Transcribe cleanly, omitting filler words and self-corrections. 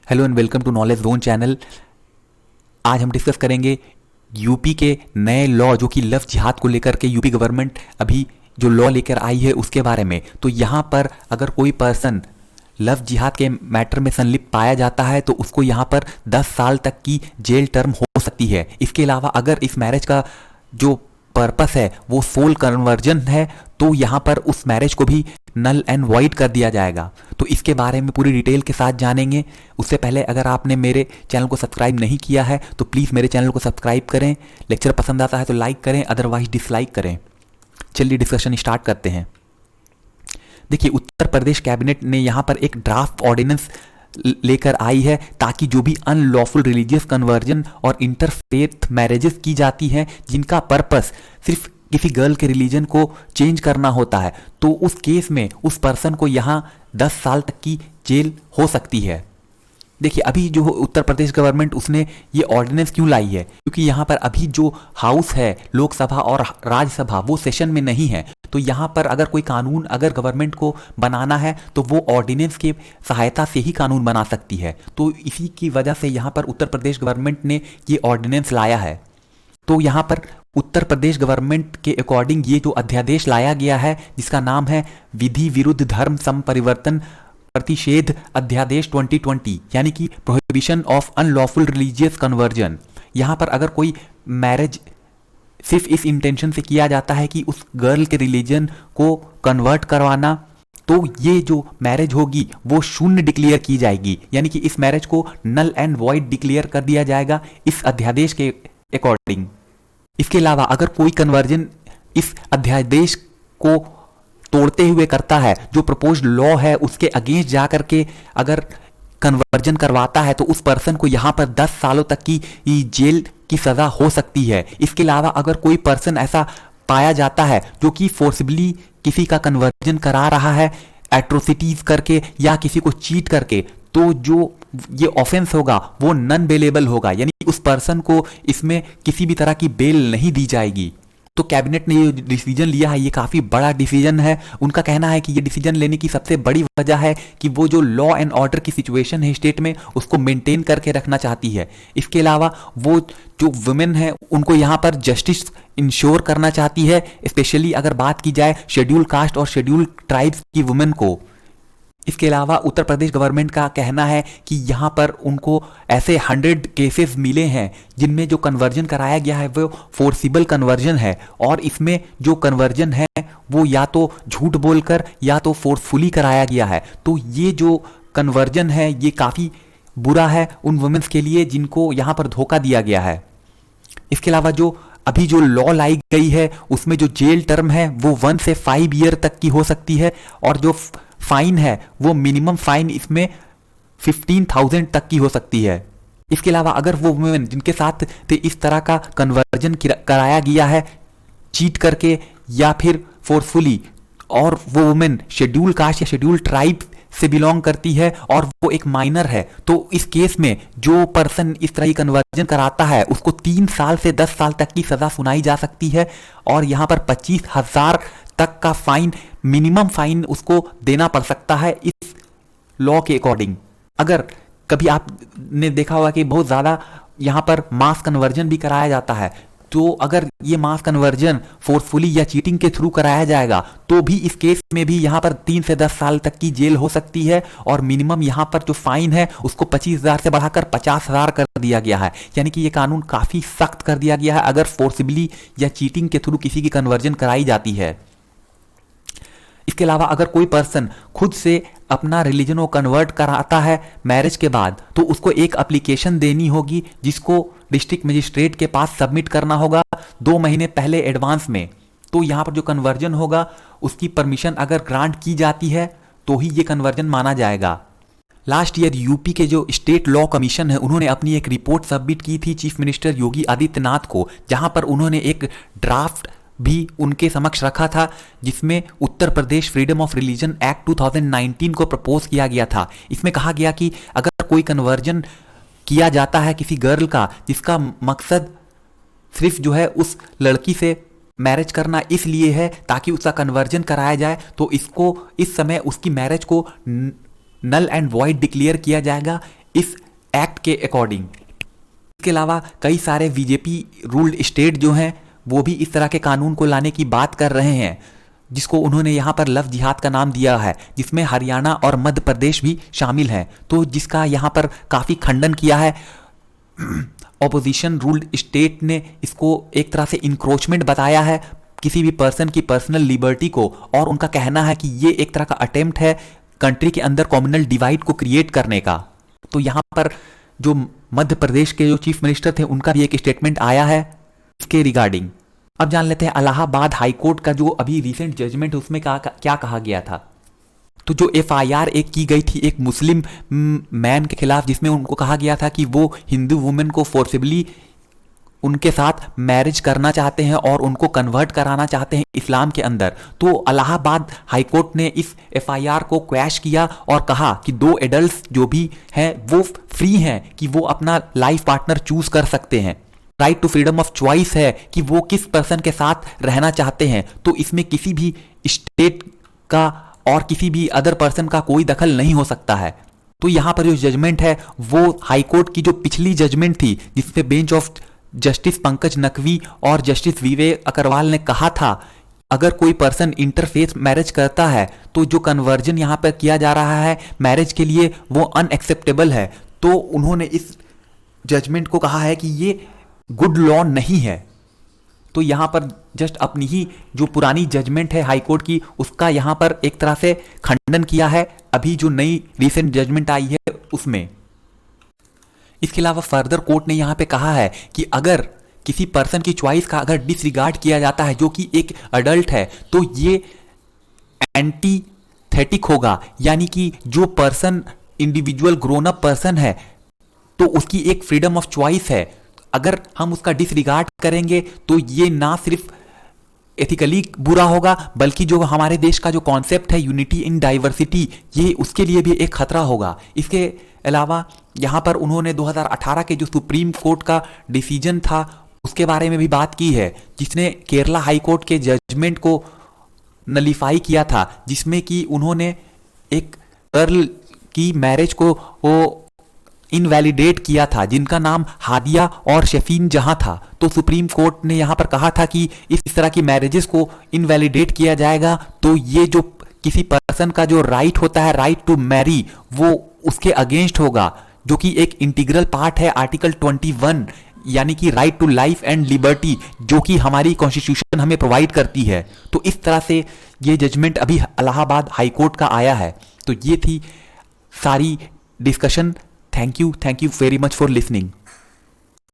Hello and welcome to knowledge zone channel. आज हम discuss करेंगे यूपी के नए लॉ जो कि लव जिहाद को लेकर के यूपी गवर्नमेंट अभी जो लॉ लेकर आई है उसके बारे में। तो यहाँ पर अगर कोई पर्सन लव जिहाद के मैटर में संलिप्त पाया जाता है तो उसको यहाँ पर 10 साल तक की जेल टर्म हो सकती है। इसके अलावा अगर इस मैरिज का जो पर्पस है वो सोल कन्वर्जन है तो यहाँ पर उस मैरिज को भी नल एंड वॉइड कर दिया जाएगा। तो इसके बारे में पूरी डिटेल के साथ जानेंगे। उससे पहले अगर आपने मेरे चैनल को सब्सक्राइब नहीं किया है तो प्लीज़ मेरे चैनल को सब्सक्राइब करें। लेक्चर पसंद आता है तो लाइक करें, अदरवाइज डिसलाइक करें। चलिए डिस्कशन स्टार्ट करते हैं। देखिए, उत्तर प्रदेश कैबिनेट ने यहाँ पर एक ड्राफ्ट ऑर्डिनेंस लेकर आई है ताकि जो भी अनलॉफुल रिलीजियस कन्वर्जन और इंटरफेथ मैरिजेस की जाती हैं जिनका पर्पस सिर्फ किसी गर्ल के रिलीजन को चेंज करना होता है तो उस केस में उस पर्सन को यहाँ 10 साल तक की जेल हो सकती है। देखिए, अभी जो उत्तर प्रदेश गवर्नमेंट उसने ये ऑर्डिनेंस क्यों लाई है, क्योंकि यहाँ पर अभी जो हाउस है लोकसभा और राज्यसभा वो सेशन में नहीं है। तो यहाँ पर अगर कोई कानून अगर गवर्नमेंट को बनाना है तो वो ऑर्डिनेंस की सहायता से ही कानून बना सकती है। तो इसी की वजह से यहाँ पर उत्तर प्रदेश गवर्नमेंट ने ये ऑर्डिनेंस लाया है। तो यहाँ पर उत्तर प्रदेश गवर्नमेंट के अकॉर्डिंग ये जो अध्यादेश लाया गया है जिसका नाम है विधि विरुद्ध धर्म संपरिवर्तन प्रतिषेध अध्यादेश 2020 यानी कि prohibition of unlawful religious conversion. यहाँ पर अगर कोई मैरिज सिर्फ इस इंटेंशन से किया जाता है कि उस गर्ल के रिलीजन को कन्वर्ट करवाना, तो ये जो मैरिज होगी वो शून्य डिक्लेयर की जाएगी, यानी कि इस मैरिज को नल एंड वॉइड डिक्लेयर कर दिया जाएगा इस अध्यादेश के अकॉर्डिंग। इसके अलावा अगर कोई कन्वर्जन इस अध्यादेश को तोड़ते हुए करता है, जो प्रपोज्ड लॉ है उसके अगेंस्ट जाकर के अगर कन्वर्जन करवाता है तो उस पर्सन को यहाँ पर 10 सालों तक की जेल की सजा हो सकती है। इसके अलावा अगर कोई पर्सन ऐसा पाया जाता है जो कि फोर्सिबली किसी का कन्वर्जन करा रहा है एट्रोसिटीज करके या किसी को चीट करके, तो जो ये ऑफेंस होगा वो नॉन बेलेबल होगा, यानी उस पर्सन को इसमें किसी भी तरह की बेल नहीं दी जाएगी। तो कैबिनेट ने ये डिसीजन लिया है, ये काफ़ी बड़ा डिसीजन है। उनका कहना है कि ये डिसीजन लेने की सबसे बड़ी वजह है कि वो जो लॉ एंड ऑर्डर की सिचुएशन है स्टेट में उसको मेंटेन करके रखना चाहती है। इसके अलावा वो जो वुमेन है उनको यहाँ पर जस्टिस इंश्योर करना चाहती है, स्पेशली अगर बात की जाए शेड्यूल कास्ट और शेड्यूल ट्राइब्स की वुमेन को। इसके अलावा उत्तर प्रदेश गवर्नमेंट का कहना है कि यहाँ पर उनको ऐसे 100 केसेस मिले हैं जिनमें जो कन्वर्जन कराया गया है वो फोर्सिबल कन्वर्जन है, और इसमें जो कन्वर्जन है वो या तो झूठ बोलकर या तो फोर्सफुली कराया गया है। तो ये जो कन्वर्जन है ये काफ़ी बुरा है उन वुमेन्स के लिए जिनको यहाँ पर धोखा दिया गया है। इसके अलावा जो अभी जो लॉ लाई गई है उसमें जो जेल टर्म है वो 1 से 5 ईयर तक की हो सकती है, और जो फाइन है वो मिनिमम फाइन इसमें 15,000 तक की हो सकती है। इसके अलावा अगर वो वुमेन जिनके साथ इस तरह का कन्वर्जन कराया गया है चीट करके या फिर फोर्सफुली, और वो वुमेन शेड्यूल कास्ट या शेड्यूल ट्राइब से बिलोंग करती है और वो एक माइनर है, तो इस केस में जो पर्सन इस तरह की कन्वर्जन कराता है उसको 3 साल से 10 साल तक की सजा सुनाई जा सकती है, और यहाँ पर 25,000 तक का फाइन मिनिमम फाइन उसको देना पड़ सकता है इस लॉ के अकॉर्डिंग। अगर कभी आपने देखा होगा कि बहुत ज़्यादा यहाँ पर मास कन्वर्जन भी कराया जाता है, तो अगर ये मास कन्वर्जन फोर्सफुली या चीटिंग के थ्रू कराया जाएगा तो भी इस केस में भी यहाँ पर 3 से 10 साल तक की जेल हो सकती है, और मिनिमम यहाँ पर जो फाइन है उसको 25,000 से बढ़ाकर 50,000 कर दिया गया है। यानी कि ये कानून काफ़ी सख्त कर दिया गया है अगर फोर्सिबली या चीटिंग के थ्रू किसी की कन्वर्जन कराई जाती है। इसके अलावा अगर कोई पर्सन खुद से अपना रिलीजन को कन्वर्ट कराता है मैरिज के बाद तो उसको एक एप्लीकेशन देनी होगी जिसको डिस्ट्रिक्ट मजिस्ट्रेट के पास सबमिट करना होगा 2 महीने पहले एडवांस में। तो यहाँ पर जो कन्वर्जन होगा उसकी परमिशन अगर ग्रांट की जाती है तो ही ये कन्वर्जन माना जाएगा। लास्ट ईयर यूपी के जो स्टेट लॉ कमीशन है उन्होंने अपनी एक रिपोर्ट सबमिट की थी चीफ मिनिस्टर योगी आदित्यनाथ को, जहाँ पर उन्होंने एक ड्राफ्ट भी उनके समक्ष रखा था जिसमें Uttar Pradesh freedom of religion act 2019 को प्रपोज किया गया था। इसमें कहा गया कि अगर कोई कन्वर्जन किया जाता है किसी गर्ल का जिसका मकसद सिर्फ जो है उस लड़की से मैरिज करना इसलिए है ताकि उसका कन्वर्जन कराया जाए, तो इसको इस समय उसकी मैरिज को नल एंड वॉइड डिक्लेयर किया जाएगा। इस एक्ट के अकॉर्डिंग। इसके अलावा कई सारे बीजेपी रूल्ड स्टेट जो हैं वो भी इस तरह के कानून को लाने की बात कर रहे हैं, जिसको उन्होंने यहाँ पर लव जिहाद का नाम दिया है, जिसमें हरियाणा और मध्य प्रदेश भी शामिल हैं। तो जिसका यहाँ पर काफ़ी खंडन किया है ऑपोजिशन रूल्ड स्टेट ने, इसको एक तरह से इंक्रोचमेंट बताया है किसी भी पर्सन की पर्सनल लिबर्टी को, और उनका कहना है कि ये एक तरह का अटेम्प्ट है कंट्री के अंदर कम्युनल डिवाइड को क्रिएट करने का। तो यहाँ पर जो मध्य प्रदेश के जो चीफ मिनिस्टर थे उनका भी एक स्टेटमेंट आया है इसके रिगार्डिंग। अब जान लेते हैं इलाहाबाद हाई कोर्ट का जो अभी रिसेंट जजमेंट है उसमें क्या कहा गया था। तो जो एफआईआर एक की गई थी एक मुस्लिम मैन के खिलाफ, जिसमें उनको कहा गया था कि वो हिंदू वुमेन को फोर्सिबली उनके साथ मैरिज करना चाहते हैं और उनको कन्वर्ट कराना चाहते हैं इस्लाम के अंदर। तो इलाहाबाद हाई कोर्ट ने इस एफआईआर को क्वैश किया और कहा कि दो एडल्ट्स जो भी हैं वो फ्री हैं कि वो अपना लाइफ पार्टनर चूज कर सकते हैं। Right to freedom of choice है कि वो किस पर्सन के साथ रहना चाहते हैं। तो इसमें किसी भी स्टेट का और किसी भी अदर पर्सन का कोई दखल नहीं हो सकता है। तो यहाँ पर जो जजमेंट है वो हाई कोर्ट की जो पिछली जजमेंट थी जिसपे bench of justice Pankaj Naqvi और जस्टिस विवेक अग्रवाल ने कहा था अगर कोई पर्सन इंटरफेस मैरिज करता है तो जो कन्वर्जन यहाँ पर किया जा रहा है मैरिज के लिए वो अनएक्सेप्टेबल है। तो उन्होंने इस जजमेंट को कहा है कि ये गुड लॉ नहीं है। तो यहाँ पर जस्ट अपनी ही जो पुरानी जजमेंट है हाई कोर्ट की उसका यहाँ पर एक तरह से खंडन किया है अभी जो नई रिसेंट जजमेंट आई है उसमें। इसके अलावा फर्दर कोर्ट ने यहाँ पे कहा है कि अगर किसी पर्सन की चॉइस का अगर डिसरिगार्ड किया जाता है जो कि एक अडल्ट है तो ये एंटीथेटिक होगा, यानी कि जो person individual grown up person है तो उसकी एक फ्रीडम ऑफ चॉइस है। अगर हम उसका डिसरिगार्ड करेंगे तो ये ना सिर्फ एथिकली बुरा होगा बल्कि जो हमारे देश का जो कॉन्सेप्ट है यूनिटी इन डाइवर्सिटी ये उसके लिए भी एक खतरा होगा। इसके अलावा यहाँ पर उन्होंने 2018 के जो सुप्रीम कोर्ट का डिसीजन था उसके बारे में भी बात की है, जिसने केरला हाई कोर्ट के जजमेंट को नलीफाई किया था, जिसमें कि उन्होंने एक गर्ल की मैरिज को वो इनवैलिडेट किया था जिनका नाम हादिया और शफीन जहां था। तो सुप्रीम कोर्ट ने यहाँ पर कहा था कि इस तरह की मैरिजेस को इनवैलिडेट किया जाएगा तो ये जो किसी पर्सन का जो राइट होता है राइट टू मैरी वो उसके अगेंस्ट होगा, जो कि एक इंटीग्रल पार्ट है आर्टिकल 21 यानी कि right to life and liberty जो कि हमारी कॉन्स्टिट्यूशन हमें प्रोवाइड करती है। तो इस तरह से ये जजमेंट अभी इलाहाबाद हाई कोर्ट का आया है। तो ये थी सारी discussion. Thank you very much for listening.